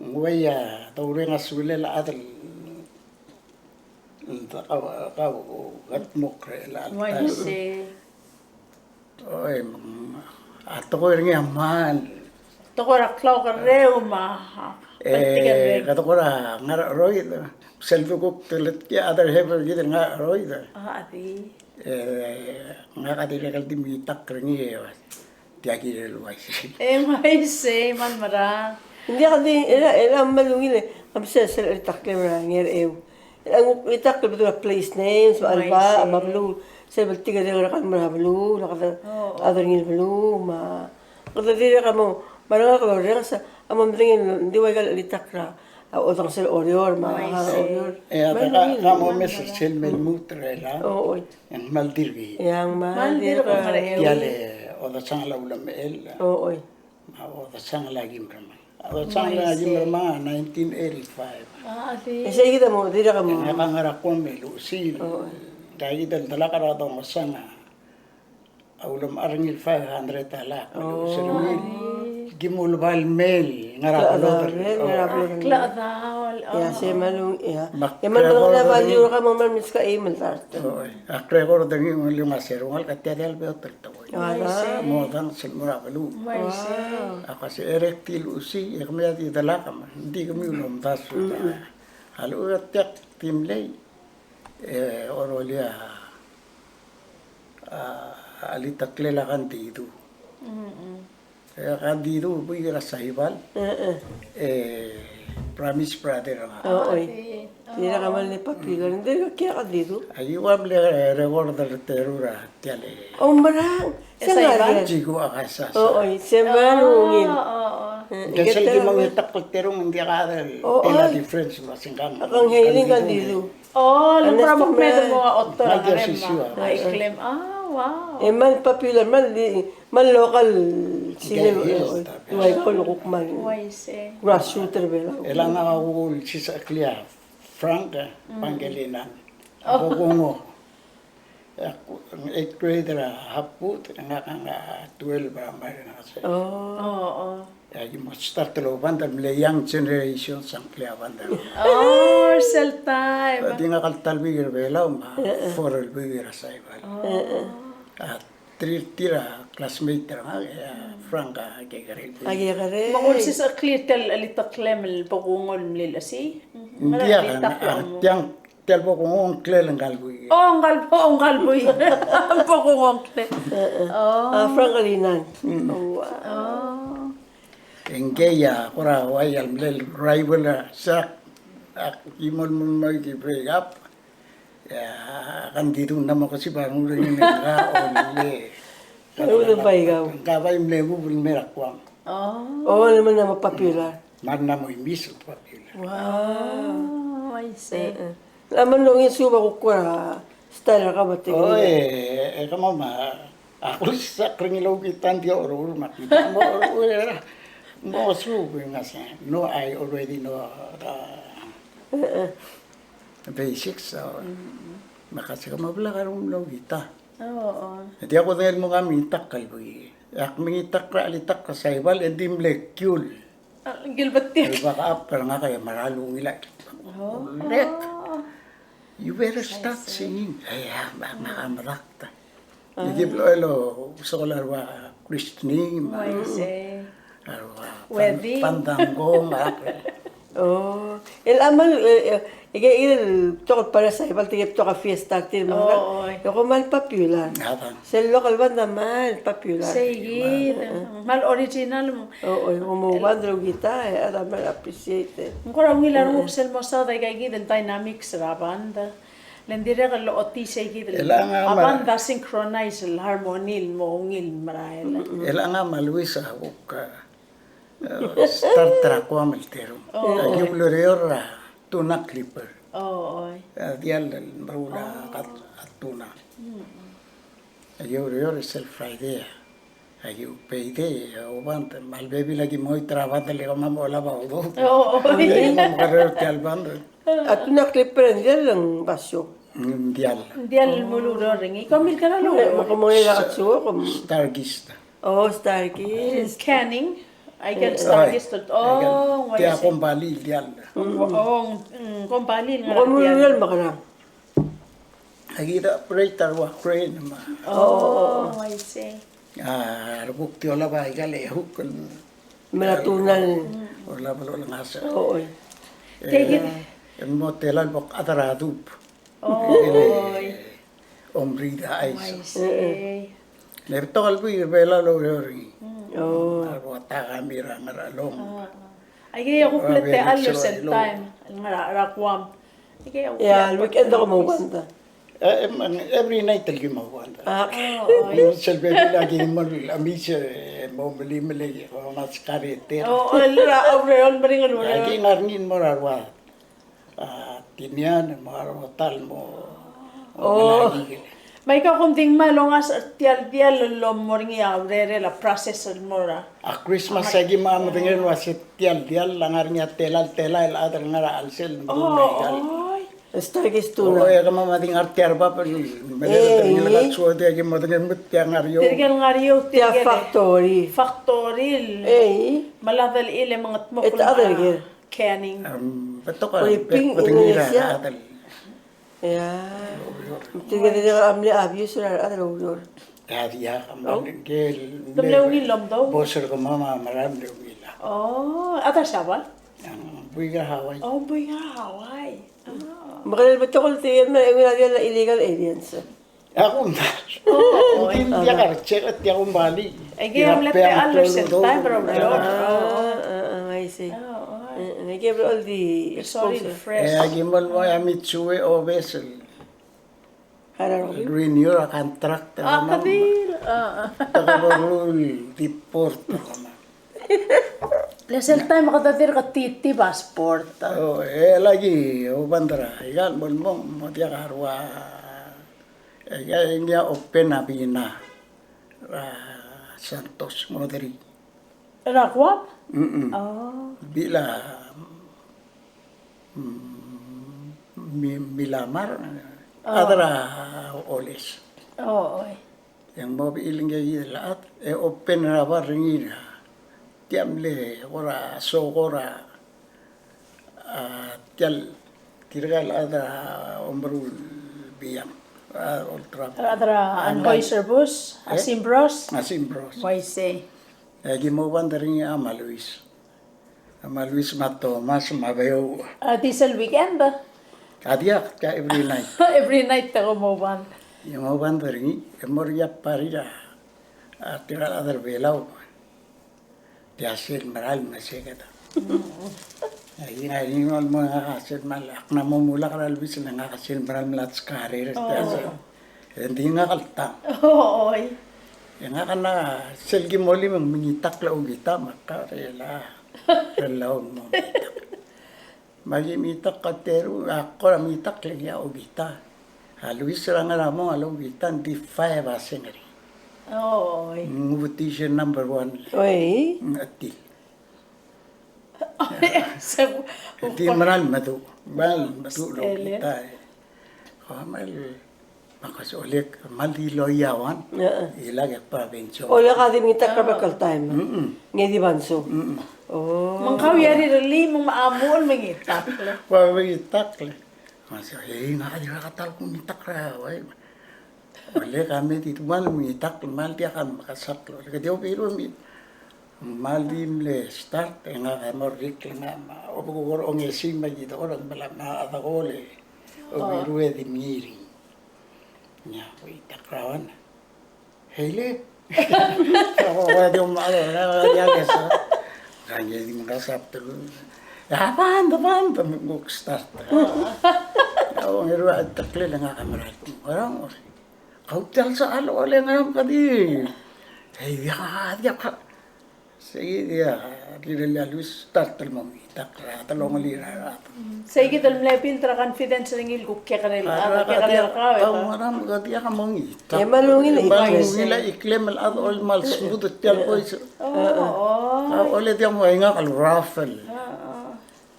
Nguya tawre nga suwile la adal kaw gat mokre la why you say oy ato ko ringi aman to ko ra klaw ka reu ma kato ko ra nga roy selfie ko telet ki other have gider nga roy ati nga kadile kal dimitak ringi tiagi relway may say man mara Hindi ka din, era malungil eh. Ang sa itakle mo na, ngayar ew. Ang itakle mo na place names, alba, mablu. Sa baltiga din ka naman mablu, nakata, other ngil blu, Kada diri ka mo, marang ka rin sa amam tingin di way gal litakra. Otang sila orior, mga orior. Kamu mesel sel mel mutrela. Oo. Yang maldirgi. Yang Maldir maldir ko ka. Tiale oda sangla ulam el. Oo. Oda sangla gimrama. Oda sangla gimrama 1985. Di. Isa kita mo, diri ka mo. Nakangarakon melusil. Dahil dala karado masanga. Ulam arangil 500 tala. Melusil mil. Gimulbal mel. Ngarakalot. Akla daw. Ya, siya manong, ya. Mak- Ya, manong na value ka mo man mis ka iman tarto. Akrekor dengi yung aserungal katiyadel be otel tawoy. Wala. Modang silmura balu. Maise. Ako si erectil usi, kami ati dala kama. Hindi kami ulom taso. Halu atiak timlay. Orolia alitaklela kandido. Kaya kandido, buhay ka sa ibal. Promise brother nga. Oo. Diri ka man ni papigan. Diri ka kaya ka dito. Ayuam le recorder terura tiale. Oh, marang. Siya nga rin. Chigo akasa. Oo, siya manungin. Kasi di mangitak pagterong hindi ka tela difference masingkan. Akang hiling ka dito. Oh, lumpra mo medo mo otto ang Magyar rem. sisiwa. Claim. Wow. Man popular, man local sine. Yes, Way ko lukok man. Maise. Grass shooter bela. Elang ako si Saklia, Frank, Pangilinan. Ako kungo. Ako, ang 8th grader, haput, nga 12 ba, mayroon nga siya. Oo. Kaya mo start lo banda mle young generation sang klia banda. Oh, cell time. Di nga kaltal bigir bela for bigir sa ibal. At tira classmate nga Franka kegari. Agi ka rin. Mangul si sa klitel alita klemel pagungol mlila si. Hindi ka tiyang telpo kung ang klel ang galbuy. Oh, ang galboy. Ang pagungol kle. Frank Alinan. Oh. Enggeya kura wayal mle rival sa imol mo may break up. Ya kan dito naman kasi parang rin nga only. Ano na ba ikaw? Kabay mle mo merak kwang. Oh. Oo naman na mapapular. Marna mo imis papila. Wow. I see. Laman nung yung suba ko kura. Style ka ba tingin? Oye, kamu mah aku sa kringilaw kita dia orang makita mo mo subu ngasa. No, I already know the basics. So, makasi ka mablakar ng kita. Oo. Hindi ako dahil mo kami takal boy. Ak mingitak ka alitak ka sa ibal hindi molecule. Gilbat din. Ay baka apal nga kaya maralong ila. You better start singing. Ay, makamarakta. Hindi lo gusto ko larwa Christine. I see. Larwa Wedding. Pandango. Oh. El amal, il tokot para sa ibal tigip toka fiesta til mga. Yung mal popular. Hatang. Sa local banda mal popular. Sige. Mal original mo. Oo, yung mo bandro kita, ada mal appreciate. Kung ang ilan mo sel mo sa kay gidel dynamics ra banda. Lendire ka lo oti say gidel. Abanda synchronize harmonil mo ngil marahil. Ela nga maluisa ka. Star Trek ko amaltero. Yung lorior tuna clipper. Oo. Dial marula at tuna. Yung lorior self Friday. Yung payday. Uban mal baby lagi mo itrabaho talaga mamola ba udo. Oo. Yung makarero tial bando. At na clipper yan lang basyo. Dial. Dial muludo ring. Ikaw mil ka na lo. Makamuli lakatsuwa kung... Stargist. Oh, Starkiss. Canning. I can start this to Tiya akong bali dial. Kumpani nga. Makamuli makarang. Agita operator wa crane ma. Oh, I see. Rubuk ti ola ba igale hukun. Malatunan. Wala lang asa. Oo. Take it. Mo telan bok ataradup. Oh, Ombrida I ais. see. Lerto kalbi bela lo yori. Oh. Arwata kamera maralong. Ay kaya ako plete alo set time. Nga rakwam. Ay kaya ako. Yeah, weekend ako mawanta. Every night lagi mawala. Selbe lagi mo amisa mo mali ko mas karete. Aurel maringal mo. Lagi ngarnin mo arwa. Tinyan mo tal mo. May ka kunting malongas tial lo moringi aurere la process mora. A Christmas lagi mama dengan wasit tial langar niya telal el adar ngara alsel. Starkis Oh, tuna. ya kama mading artiar ba pa nila suot ya kama mading mutya ngaryo. Tirgal ngariyo Tia tirgal. factory. Factoril. Maladal ile mga tmok. Ito other gear. Canning. Betul kan? Ping Indonesia. Ya. Tiga dia amli abuse lah ada ulur. Ya dia kama gel. Tumlew nilom daw. Bosor ko mama maram de wila. Oh, ada siapa? Yang buiga Hawaii. Oh, boy nga Hawaii. Makanya betul kalau tiyan na yung ada illegal aliens. Ako na. Hindi ka check at ako bali. Ay gaya mo lete alos sa time bro. I see. They gave all the Sorry, exposure. fresh. Gimol mo ya Mitsui o vessel. Harap ko. Renew a contract. Kadil. Takarol di porto kama. Lesel time makadadir ka titi passport. Oh, lagi o bandara. Igal mo dia karwa. Niya open na bina. Santos Moderi. Rakwap? Oh. Bila milamar adara oles. Oo. Yang mau iling gaya lahat open na ba ringina. Tiamle ora sokora tial tirgal ada ombrul biam ultra. Adra Anheuser bus, Asimbros. Asimbros. Why say? Lagi mau bandering Ama Luis Mato mas mabayo. Diesel weekend. Kadiak ka every night. Every night ako mo ban. Yung mau bandering emoria parida. Tiral adar belau. Tiasil maral masekata. Lagi na ini mal mga kasil malak na mumula ka lalbis na nga kasil maral malats karir. Hindi nga kalta. Oo. Yang nga na selgi moli mang mingitak la ugita makarela. Relaon mo mitak. Magi mitak kateru ako na mitak lagi ugita. Luis lang nga mo nga ugita di 5 asengari. Oo. Invitation number 1. Oy. Atil. So, Di maral madu. Mal madu lo kita. Kamal makasulik mali loyawan. Ilagay pa bencho. Ola ka din kita kabakal time. Ngay di banso. Oh. mangkaw yari rali mong maamol mangitak. Pawitak le. Masa nga di katal kung mitak ra. Wala kami dito mal mitak mal dia kan makasaklo. Kaya pero mal dim le start nga kamor rik nga obugor ong esim magito orang malam na atagole. Obiru di miri. Nya itak rawan. Hele. Wala di umalo na dia kesa. Kanya di makasap tuloy. Apaan, mag start. Ako ngiro at takle lang nga kamerad. Parang, kautal sa alo, wala nga naman kadi. Ay, dia ka. Sige, dia, Luis start talmang itak, talong lira. Say kita mlepil tra confidence ring il kukya kanel. Kaya ka. Ang maram kadi ka mong itak. Eh, malungin Malungin la iklem al ad all mal smooth at tiyan ko. Oo. Ulit yung mga nga kal raffle.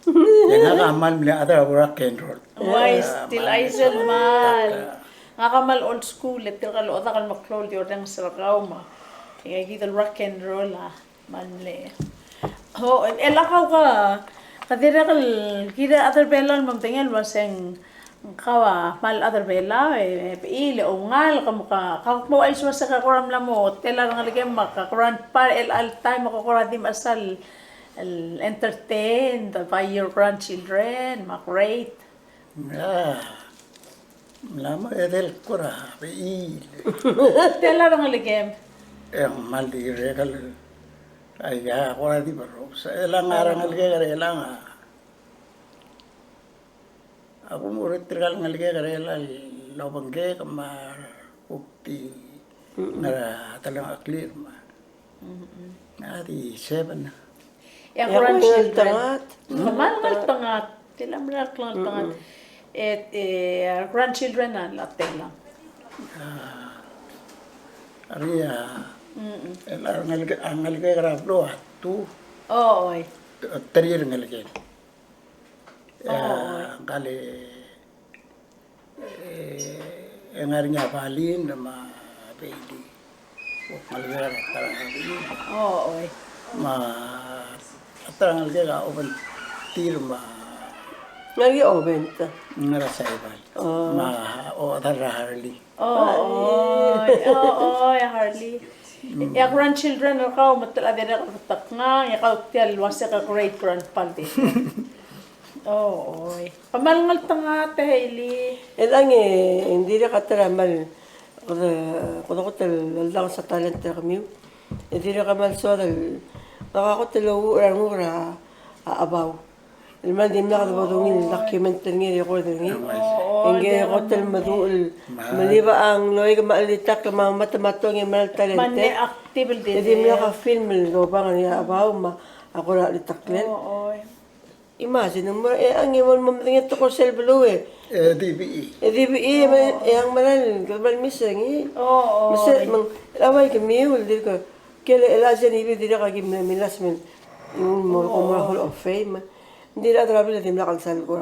Yan nga amal mula ada rock and roll. Why still Aisel mal. Nga kamal old school et kal oda kal maklol di ordang sarakaw ma. Kaya kita rock and roll manle. Oh, elakaw ka. Kadira kal kita other belan mamtingel waseng kawa mal other bela ile ungal kamuka kakmo ay sa kakuram lamo tela nga ligay makakuran par el al time makakura dim asal entertain by your grandchildren makrate Lama edel kura il. tela nga ligay Yang mal di regal ay kura di baro. Sa elang arang ligay elang ako murid trigal nga ligay karela lobangge kama ukti ngara talang aklir ma. Ngati 7 na. Yang Yang grandchildren. tangat. Kamal ngal tangat. Tila mral klang tangat. Grandchildren na latte lang. Ari ngalge karaplo tu Oo, oy. terir ngalge. Kali ngarinya balin nama pedi. Ngalge tarang Oo, oy. ma tarang ngalge ka open tir ma Ngagi obenta. ngarasa ibal. Ma o Harley. Oo, oy, Harley. Ya grandchildren na kao matala din ako tak nga, ya kao tial wasa ka great grandpa din. Oo, oy. Pamalngal tanga te Hailey. Elang hindi na kataramal. Kuno ko lang sa talent na kami. Hindi na kamal so nakakotelo ura aabaw. Ilman din na kadabadungin document nga record nga. Ingge hotel madul maliba ang loy ka maalitak ka mga matamatong yung mga talente. Manne active din. Hindi mo naka-film lo ba nga niya abaw ako na litaklen. Oo, oy. Imagine mo ang imon mamatingin to ko selblo DBE. DBE yang manal kalmal misang Oo. Masa mang away kami ul dir ko kaya elajan ibi dir ka gim milas men yung mo ko Hall of Fame hindi na travel na timla kang sal ko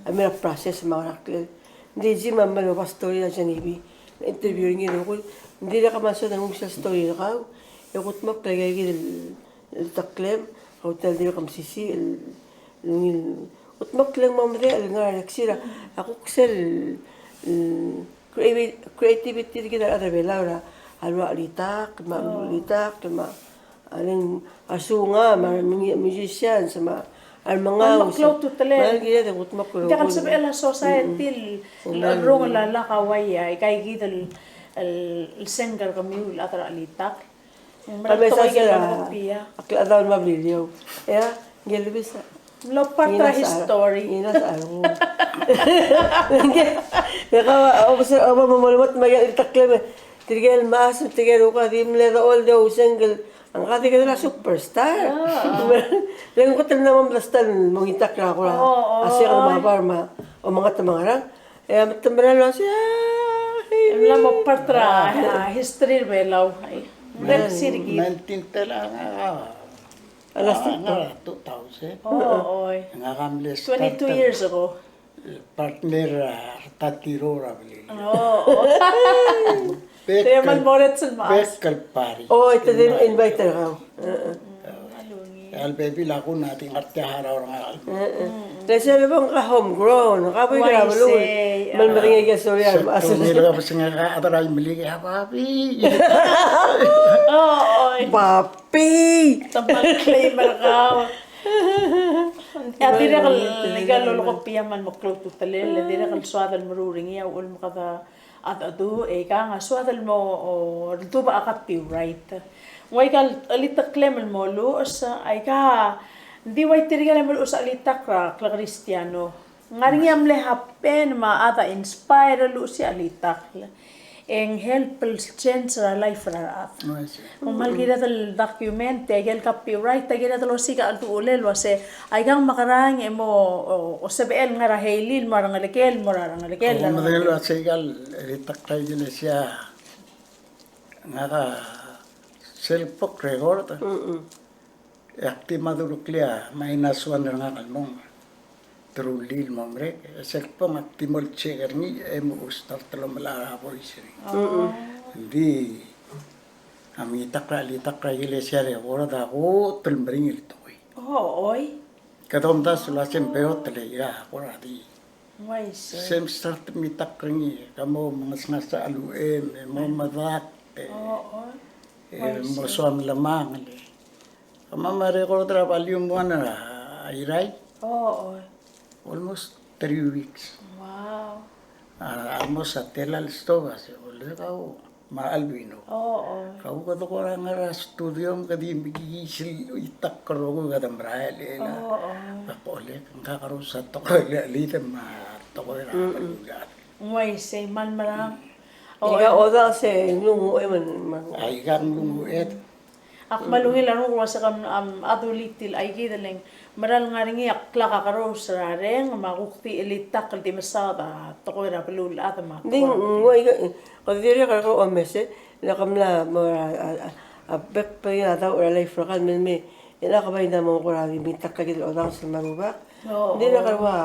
amira process mga raklen hindi ji mamalo pa story na siya ibi interview ngi ko hindi na ka maso na sa story na ka yakut mo kaya gil taklem hotel dir kam sisi lungil utmak lang mamre al nga naksira ako ksel creativity kita ada belaura alwa litak ma aling asunga ma musician sama al mga Maklaw to talen. malgi da utmak ko Jangan sabi ala society rong la kawaya kay gidal el singer kami ul atra alitak. kami sa sila Pia. akla daw mabilio ya gelbisa Lo partra history. ina sa ano kaya obser aba mamalmat maya itaklem tigel mas tigel ko di mle all the single ang kati ka na superstar lang ko tan naman basta mong itakla ko asya ka mabar ma o mga tamangarang matamara lang siya Emla mo partra history belaw. Murag sirgi. 19 tala alas 2000. Oo, oy. Nga kamli 22 years ago. partner tatiro rabli. Oo. Kaya man moret sa maas. Bekal pari. oh ito din invite ka Al baby lako nating arte haraw nga al. kasi sabi bang ka homegrown kapoy ka malo man maringay ka story Aso nila ka nga ka ataray mali ka papi. Oo, oy. papi Tampal claimer ka. At dira kal legal ko piyaman mo close to talel, dira kal swadal maruring ya ul mo kada at adu ka nga swadal mo o dito ba akat pi right. Way kal alita claimer mo lo sa ay ka di way tirigal mo sa alita ka Cristiano. Ngaring yam le happen ma ata inspire lo si alita. En helpful change ra life ra at. Umal gila tal document tegel copyright tegel tal sika altu ulel wase ay kang makarang emo o sabel nga ra helil marang lekel marang lekel Kung madalo at sigal ritak tayo din siya nga ka self-book record. Akti madulok liya may naswan nga kalmong. Trulil mamre self-book akti mol checker ni emo ustar talo malara po isiri. Hindi kami takra gile siya re ora da ko tulmring ito koy. Oh, oy. Katom da sula sempeo tele ya ora di. Why say? Sem start mi takringi kamo mga sa aluen mo madak Oo. mo suam lamang le. Kama mare ko tra valium one irai Oo. almost 3 weeks. Wow. Almost sa telal stoga se ulit ako maalbino. Oo. Kau ka to orang nga studio kadi bigisil itak karo ko kadam rahel ela. Oo. Ako ulit ang kakaroon sa to ko lita ma to ko na palugan. Ngay say man marang. Ika oda se nungu man. Ay kang lumuet. Ak malungil ano ko sa kam adulitil ay gidaling maral nga ringi akla ka karo sa reng makukti elitak di masada to ko ra pelul at ma. Ding ngoi ka dire ka ko amese la kamla mo a bek pa ya da ora life kan men me ila ka bay na mo ko ra mi takka gid oda sa maruba. Dire ka wa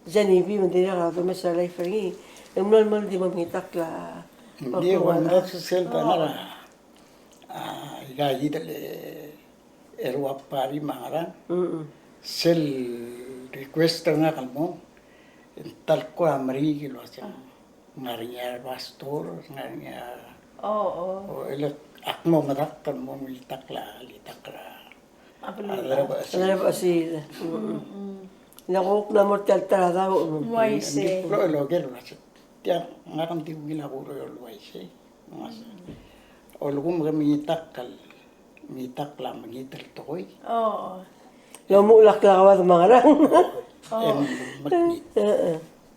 jani bi men dire ka to mesa life ringi. Normal di mo mi takla. Hindi ko ang selta na igayi dale erwa pari mangaran. Sel request nga kalmo. Tal ko amari kilo sa ngariya pastor ngariya. Oo. O ilak akmo mataktan mo mitakla litakra. Ano ba si nakuk na mo tala da ko. Ngay say. Lo gelo na siya. Tiyan ngaram ti gila ko ro lo ay siya. O lugum ga mitakla magital to koy. Oo. Lumulak la ka wa mga rang. Magni.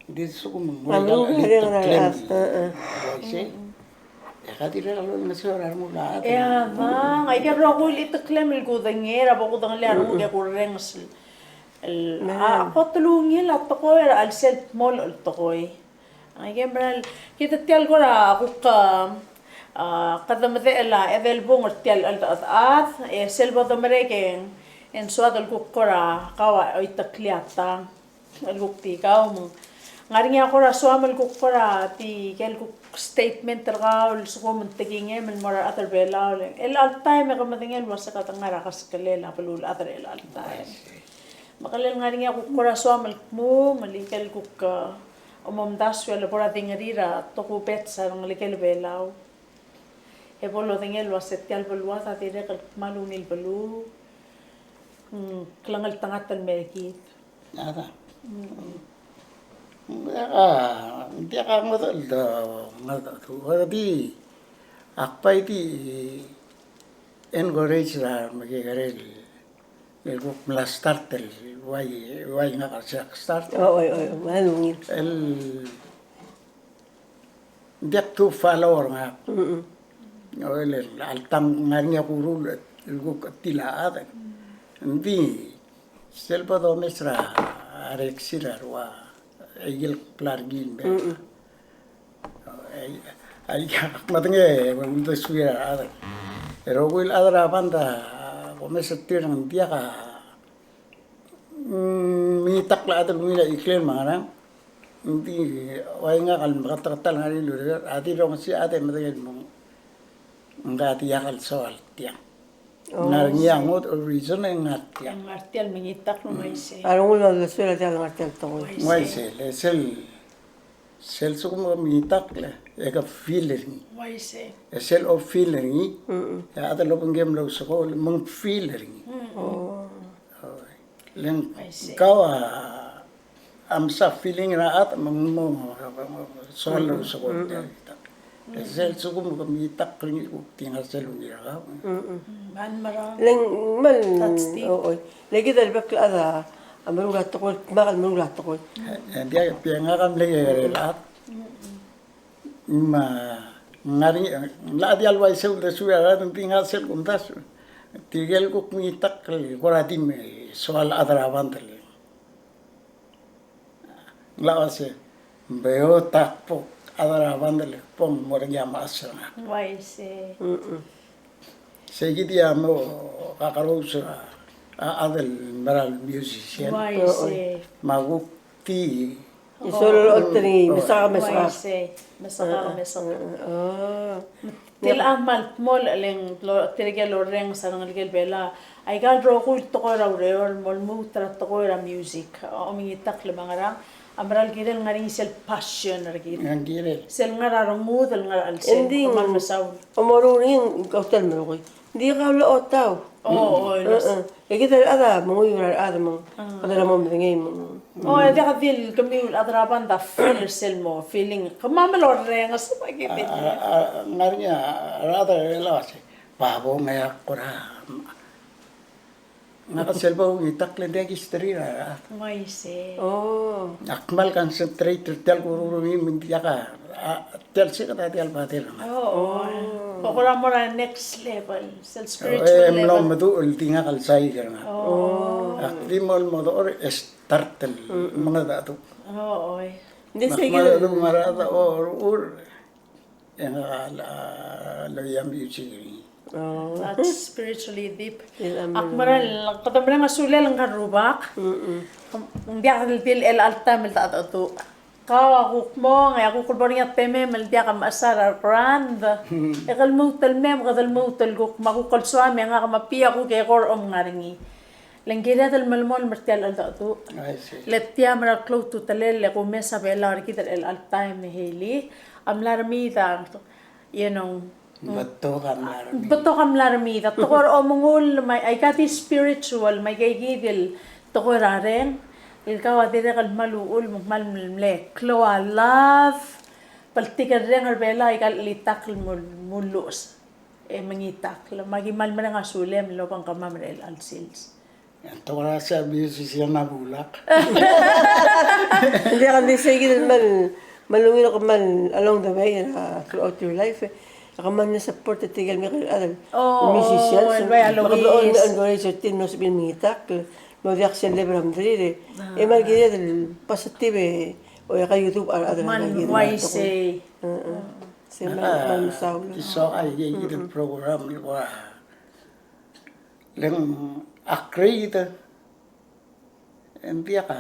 Di su ko mo Ano dal kaya to na claim. as. Ay siya. Ya kadira lo na siya mo lahat. Ya bang, ay karo ko ito klemel ko dangera ba ko dangle ano ko ko rengs. Ako tulungil at ko era al self mall to koy. Ay kembral kita tial ko ra ako ka kada madela evel bong tial al at selva do mereken en suadal ko ra kawa ay takliata al gukti ka mo ngaring ako ra suamal ko ra ti kel ko statement ra ul so mo tiging men mora other bela el al time ka madingen wasa ka tangara kas kalela palul other el al time makalel ngaring ako ra suamal mo malikel ko ka umamdas wala pora tingarira to ko pet sa ngalikel belaw e bolo tingel waset tial bolwata tire kal malunil balu klangal tangatan merkit Nada. Hindi ka ngadal da ngadal tu di akpai di encourage la magigarel el book la start el why nga ka start Oy manungil. el dia tu follower nga o el altang nganya kurul el book tila ada di selva do mesra arexira wa egil plargin be ay matenge undo suya ada pero will adra banda komesa tirang dia ka mitak la ada lumila iklen mangana hindi way nga kal makatratal nga rin lugar ati ro si ate matenge mo ngati yakal soal tiang narngiang mo reason nga tiang ang artial mangitak no may se Arong ulo la suela tial martel to. Why sel so como mitak la eka feeling may se sel of feeling ya ada lo pengem lo so mong feeling leng kawa am sa feeling na at mo so lo so ko sel so como mitak ring tinga sel ni ra man marang Leng man That's deep. oy. Lagi dal bak ada amarulat to ko makal marulat to ko. dia pianga kam le lahat ma ngari la di alway se de suya dan tinga sel kuntas tigel ko mitak ko rati me soal adra bandle la ase veo tapo adra bandle pom mornya masana may se seguidi amo kakarosa adel maral musician may se magukti Isolo otri bisa may mesa. se masaka masaka Ah. til amal mol aleng tirigel oreng sa ngel bela ay gal ro ko to ko raw reol mol mu tra to ko ra music o mingitak le mangara amral gidel ngari sel passion ragid ang girel sel ngara ro mu del ngara al sel Ending. man masaw Omorunin kautel mo ko. Hindi ka lo otaw. oo Lagi dal ada mo yura ada mo. Ada mo ngay mo. oh ya ka feel kami adraban da feel sel mo feeling kamamal oreng sa pagipit ngarinya rada relase babo ngaya kora Nakaselbaw itak lende history na. May se. Oh. Akmal concentrated tel kurumi mintiya ka. Tel si kata tel batil na. Oo. Pakura mo na next level. Sa spiritual Em level. lo madu ultinga kalsay ka na. Oo. Akli mo madu or start tel mga dato. Oo. Hindi sa Makmal do marada or yang lo yam yuci. Oh. That's spiritually deep. Ilam Akmaral, katamra nga sulel ang karubak. Hindi ka niltil el alta milta at ato. Kawa kuk mo, nga ako kulbor nga teme, maldiya ka maasar arkrand. Ekal mo talmem, kadal mo talguk, makukal swami, nga kamapia ko kay kor nga ringi. Langgira dal malmol martial alta ato. I see. Lettia mara close to talel, ko mesa bela kita el alta me heli. Amlar mida, you know, Bato ka marami. beto kam larmida tokor omungul may ay kati spiritual may gigidil tokor aren ilkaw adire kal maluul malmle kloa love paltikar reng arbela ikal litak mulus mangitak magi malmana nga sulem lobang kamamrel alsils Ito wala siya busy siya nabulak. Hindi ka di sa malungin ako man along the way throughout your life. Ako man na support at tigal mi kay adal. Musicians. May Alois. Ang gawin sa tin no sabihin mitak. Modiak siya lebram diri. E mal gidi adal positive o ya ka YouTube adal. man why say Si man masaw. So ay yung program wa lang akrita. Hindi ka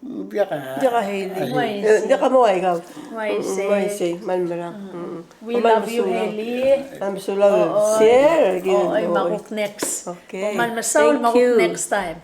Hindi ka Hailey. Why Hindi ka maway ka. why Why say say man marang. we love you Heli. Am sulaw. Share. Oh, ay makuk next. Okay. Man masaul Thank makuk you. next time.